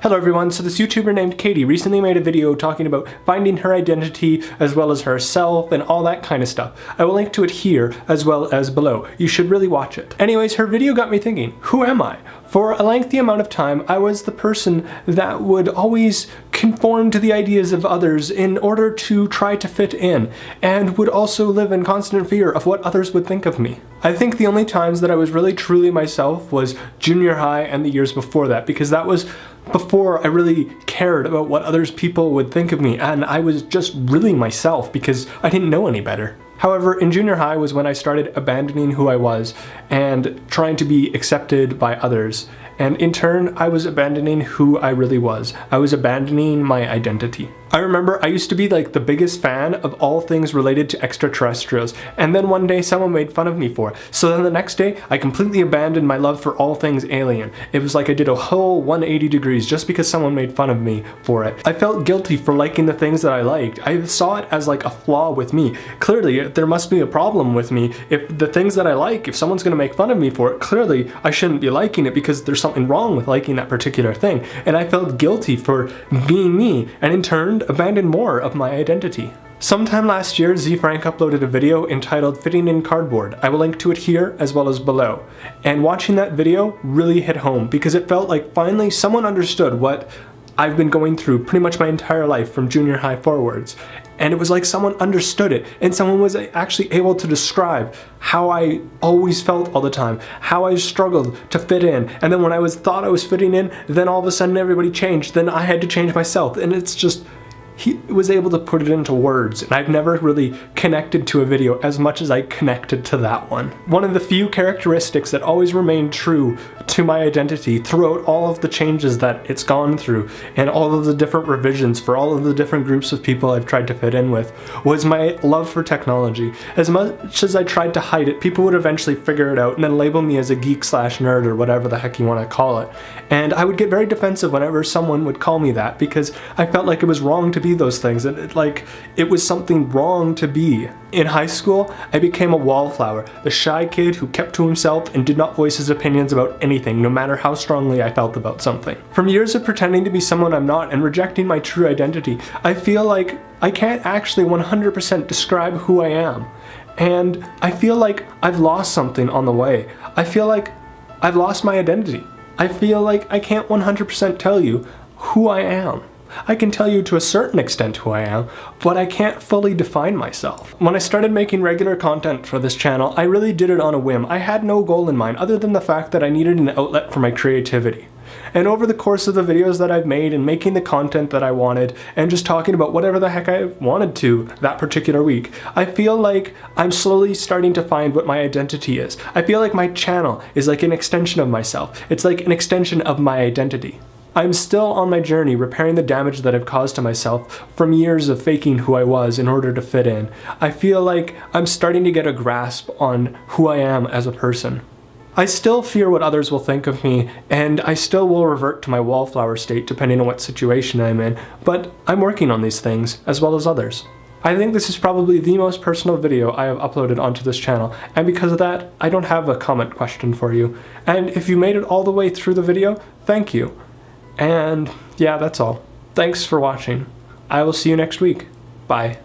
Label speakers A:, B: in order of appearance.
A: Hello everyone, so this YouTuber named Katie recently made a video talking about finding her identity as well as herself and all that kind of stuff. I will link to it here as well as below. You should really watch it. Anyways, her video got me thinking, who am I? For a lengthy amount of time, I was the person that would always conform to the ideas of others in order to try to fit in, and would also live in constant fear of what others would think of me. I think the only times that I was really truly myself was junior high and the years before that, because that was before I really cared about what others people would think of me, and I was just really myself because I didn't know any better. However, in junior high was when I started abandoning who I was and trying to be accepted by others. And in turn, I was abandoning who I really was. I was abandoning my identity. I remember I used to be like the biggest fan of all things related to extraterrestrials, and then one day someone made fun of me for it. So then the next day, I completely abandoned my love for all things alien. It was like I did a whole 180 degrees just because someone made fun of me for it. I felt guilty for liking the things that I liked. I saw it as like a flaw with me. Clearly, there must be a problem with me. If the things that I like, if someone's gonna make fun of me for it, clearly I shouldn't be liking it because there's something wrong with liking that particular thing. And I felt guilty for being me, and in turn, abandoned more of my identity. Sometime last year, Z Frank uploaded a video entitled Fitting in Cardboard. I will link to it here as well as below. And watching that video really hit home because it felt like finally someone understood what I've been going through pretty much my entire life from junior high forwards. And it was like someone understood it, and someone was actually able to describe how I always felt all the time, how I struggled to fit in, and then when I thought I was fitting in, then all of a sudden everybody changed, then I had to change myself, and it's just, he was able to put it into words, and I've never really connected to a video as much as I connected to that one. One of the few characteristics that always remained true to my identity throughout all of the changes that it's gone through and all of the different revisions for all of the different groups of people I've tried to fit in with was my love for technology. As much as I tried to hide it, people would eventually figure it out and then label me as a geek / nerd or whatever the heck you want to call it. And I would get very defensive whenever someone would call me that because I felt like it was wrong to be those things, and it was something wrong to be. In high school, I became a wallflower, the shy kid who kept to himself and did not voice his opinions about anything, no matter how strongly I felt about something. From years of pretending to be someone I'm not and rejecting my true identity, I feel like I can't actually 100% describe who I am. And I feel like I've lost something on the way. I feel like I've lost my identity. I feel like I can't 100% tell you who I am. I can tell you to a certain extent who I am, but I can't fully define myself. When I started making regular content for this channel, I really did it on a whim. I had no goal in mind other than the fact that I needed an outlet for my creativity. And over the course of the videos that I've made and making the content that I wanted and just talking about whatever the heck I wanted to that particular week, I feel like I'm slowly starting to find what my identity is. I feel like my channel is like an extension of myself. It's like an extension of my identity. I'm still on my journey repairing the damage that I've caused to myself from years of faking who I was in order to fit in. I feel like I'm starting to get a grasp on who I am as a person. I still fear what others will think of me, and I still will revert to my wallflower state depending on what situation I'm in, but I'm working on these things as well as others. I think this is probably the most personal video I have uploaded onto this channel, and because of that, I don't have a comment question for you. And if you made it all the way through the video, thank you. And yeah, that's all. Thanks for watching. I will see you next week. Bye.